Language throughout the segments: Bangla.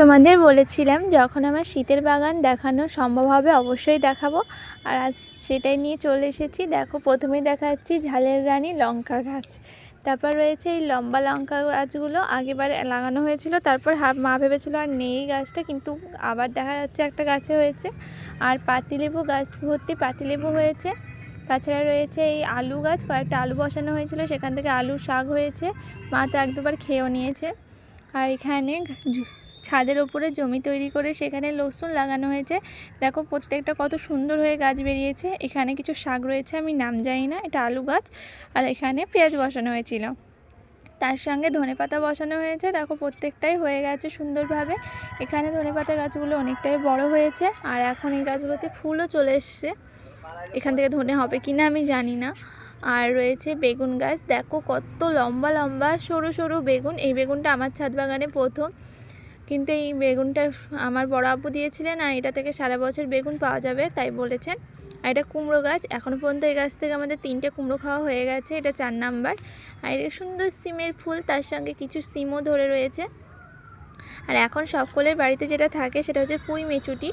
তোমাদের বলেছিলাম যখন আমার শীতের বাগান দেখানো সম্ভব হবে অবশ্যই দেখাবো। আর আজ সেটাই নিয়ে চলে এসেছি। দেখো, প্রথমেই দেখাচ্ছি ঝালের রানী লঙ্কা গাছ। তারপর রয়েছে এই লম্বা লঙ্কা গাছগুলো, আগেবার লাগানো হয়েছিল, তারপর মা ভেবেছিল আর নেই গাছটা, কিন্তু আবার দেখা যাচ্ছে একটা গাছে হয়েছে। আর পাতিলেবু গাছ ভর্তি পাতিলেবু হয়েছে। তাছাড়া রয়েছে এই আলু গাছ, কয়েকটা আলু বসানো হয়েছিল, সেখান থেকে আলু শাক হয়েছে, মা তো এক দুবার খেয়েও নিয়েছে। আর এখানে ছাদের ওপরে জমি তৈরি করে সেখানে রসুন লাগানো হয়েছে। দেখো প্রত্যেকটা কত সুন্দর হয়ে গাছ বেরিয়েছে। এখানে কিছু শাক রয়েছে, আমি নাম জানি না, এটা আলু গাছ। আর এখানে পেঁয়াজ বসানো হয়েছিল, তার সঙ্গে ধনেপাতা বসানো হয়েছে। দেখো প্রত্যেকটাই হয়ে গেছে সুন্দরভাবে। এখানে ধনেপাতা গাছগুলো অনেকটাই বড় হয়েছে, আর এখন এই গাছগুলোতে ফুলও চলে এসছে। এখান থেকে ধনে হবে কি না আমি জানি না। আর রয়েছে বেগুন গাছ, দেখো কত লম্বা লম্বা সরু সরু বেগুন। এই বেগুনটা আমার ছাদ বাগানে প্রথম, কিন্তু এই বেগুনটা আমার বড় আব্বু দিয়েছিলেন, আর এটা থেকে সারা বছর বেগুন পাওয়া যাবে তাই বলেছেন। আর এটা কুমড়ো গাছ, এখনও পর্যন্ত এই গাছ থেকে আমাদের 3টে কুমড়ো খাওয়া হয়ে গেছে, এটা 4 নাম্বার। আর এটা সুন্দর সিমের ফুল, তার সঙ্গে কিছু সিমও ধরে রয়েছে। আর এখন সকলের বাড়িতে যেটা থাকে সেটা হচ্ছে পুঁই মেচুটি।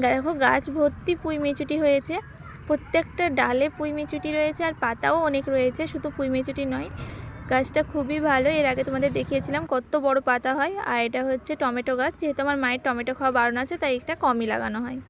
দেখো গাছ ভর্তি পুঁই মেচুটি হয়েছে, প্রত্যেকটা ডালে পুঁই মেচুটি রয়েছে, আর পাতাও অনেক রয়েছে, শুধু পুঁই মেচুটি নয়। গাছটা খুবই ভালো, এর আগে তোমাদের দেখিয়েছিলাম কত বড় পাতা হয়। আর এটা হচ্ছে টমেটো গাছ, যেহেতু আমার মায়ের টমেটো খাওয়া বারণ আছে তাই এটা কমই লাগানো হয়।